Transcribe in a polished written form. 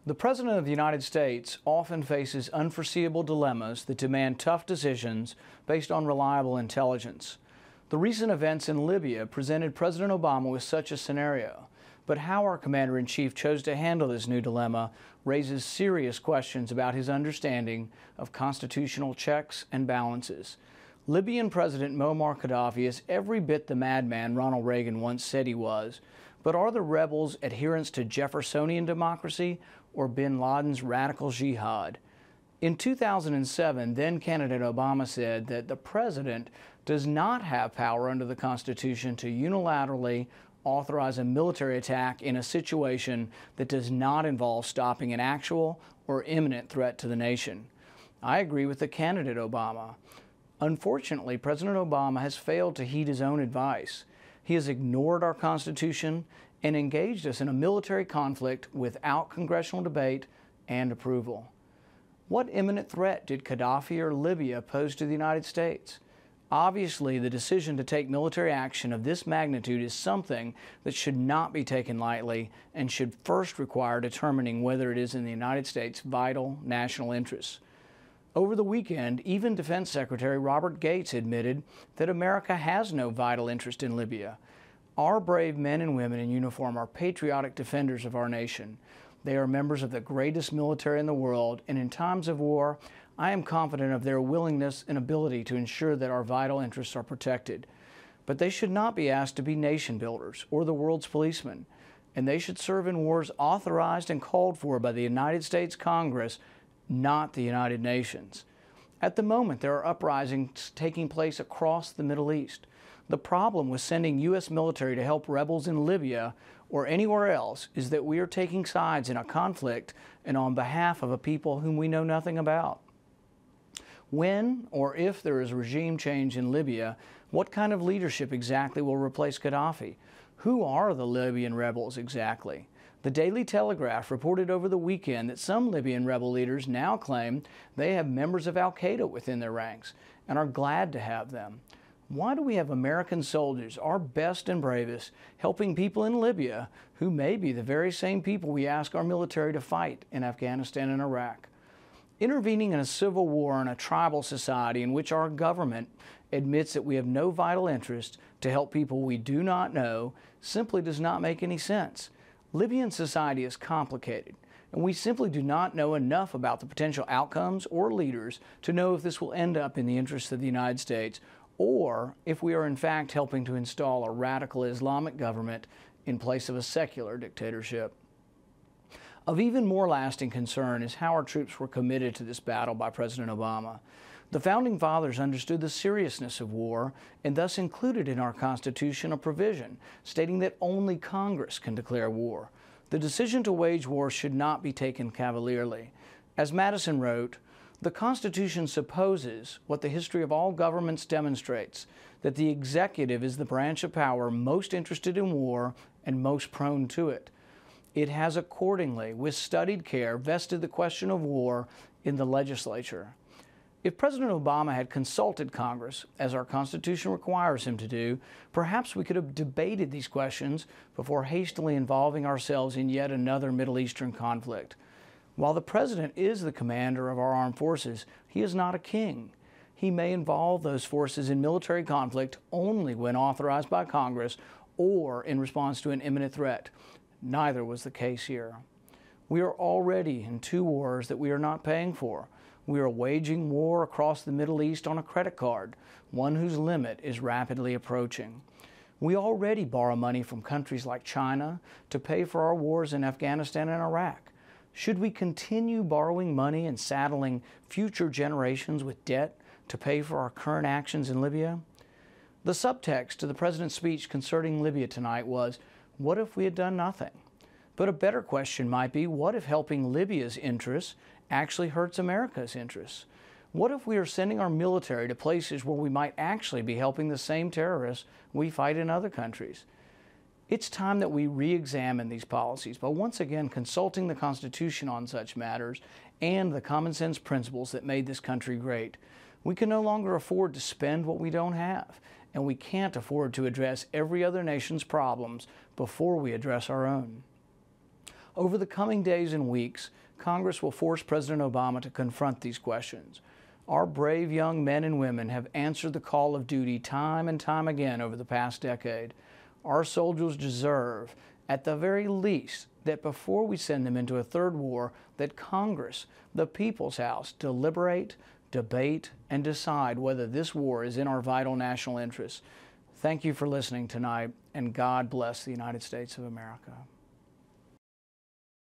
The President of the United States often faces unforeseeable dilemmas that demand tough decisions based on reliable intelligence. The recent events in Libya presented President Obama with such a scenario. But how our Commander-in-Chief chose to handle this new dilemma raises serious questions about his understanding of constitutional checks and balances. Libyan President Muammar Gaddafi is every bit the madman Ronald Reagan once said he was. But are the rebels adherents to Jeffersonian democracy or bin Laden's radical jihad? In 2007, then-candidate Obama said that the president does not have power under the Constitution to unilaterally authorize a military attack in a situation that does not involve stopping an actual or imminent threat to the nation. I agree with the candidate Obama. Unfortunately, President Obama has failed to heed his own advice. He has ignored our Constitution and engaged us in a military conflict without congressional debate and approval. What imminent threat did Gaddafi or Libya pose to the United States? Obviously, the decision to take military action of this magnitude is something that should not be taken lightly and should first require determining whether it is in the United States' vital national interests. Over the weekend, even Defense Secretary Robert Gates admitted that America has no vital interest in Libya. Our brave men and women in uniform are patriotic defenders of our nation. They are members of the greatest military in the world, and in times of war, I am confident of their willingness and ability to ensure that our vital interests are protected. But they should not be asked to be nation builders or the world's policemen, and they should serve in wars authorized and called for by the United States Congress, not the United Nations. At the moment, there are uprisings taking place across the Middle East. The problem with sending U.S. military to help rebels in Libya or anywhere else is that we are taking sides in a conflict and on behalf of a people whom we know nothing about. When or if there is regime change in Libya, what kind of leadership exactly will replace Gaddafi? Who are the Libyan rebels exactly? The Daily Telegraph reported over the weekend that some Libyan rebel leaders now claim they have members of al-Qaeda within their ranks and are glad to have them. Why do we have American soldiers, our best and bravest, helping people in Libya who may be the very same people we ask our military to fight in Afghanistan and Iraq? Intervening in a civil war in a tribal society in which our government admits that we have no vital interest to help people we do not know simply does not make any sense. Libyan society is complicated, and we simply do not know enough about the potential outcomes or leaders to know if this will end up in the interests of the United States or if we are in fact helping to install a radical Islamic government in place of a secular dictatorship. Of even more lasting concern is how our troops were committed to this battle by President Obama. The Founding Fathers understood the seriousness of war and thus included in our Constitution a provision stating that only Congress can declare war. The decision to wage war should not be taken cavalierly. As Madison wrote, "The Constitution supposes what the history of all governments demonstrates, that the executive is the branch of power most interested in war and most prone to it. It has accordingly, with studied care, vested the question of war in the legislature." If President Obama had consulted Congress, as our Constitution requires him to do, perhaps we could have debated these questions before hastily involving ourselves in yet another Middle Eastern conflict. While the President is the commander of our armed forces, he is not a king. He may involve those forces in military conflict only when authorized by Congress or in response to an imminent threat. Neither was the case here. We are already in two wars that we are not paying for. We are waging war across the Middle East on a credit card, one whose limit is rapidly approaching. We already borrow money from countries like China to pay for our wars in Afghanistan and Iraq. Should we continue borrowing money and saddling future generations with debt to pay for our current actions in Libya? The subtext to the President's speech concerning Libya tonight was, what if we had done nothing? But a better question might be, what if helping Libya's interests actually hurts America's interests? What if we are sending our military to places where we might actually be helping the same terrorists we fight in other countries? It's time that we re-examine these policies by once again consulting the Constitution on such matters and the common sense principles that made this country great. We can no longer afford to spend what we don't have, and we can't afford to address every other nation's problems before we address our own. Over the coming days and weeks, Congress will force President Obama to confront these questions. Our brave young men and women have answered the call of duty time and time again over the past decade. Our soldiers deserve, at the very least, that before we send them into a third war, that Congress, the People's House, deliberate, debate, and decide whether this war is in our vital national interests. Thank you for listening tonight, and God bless the United States of America.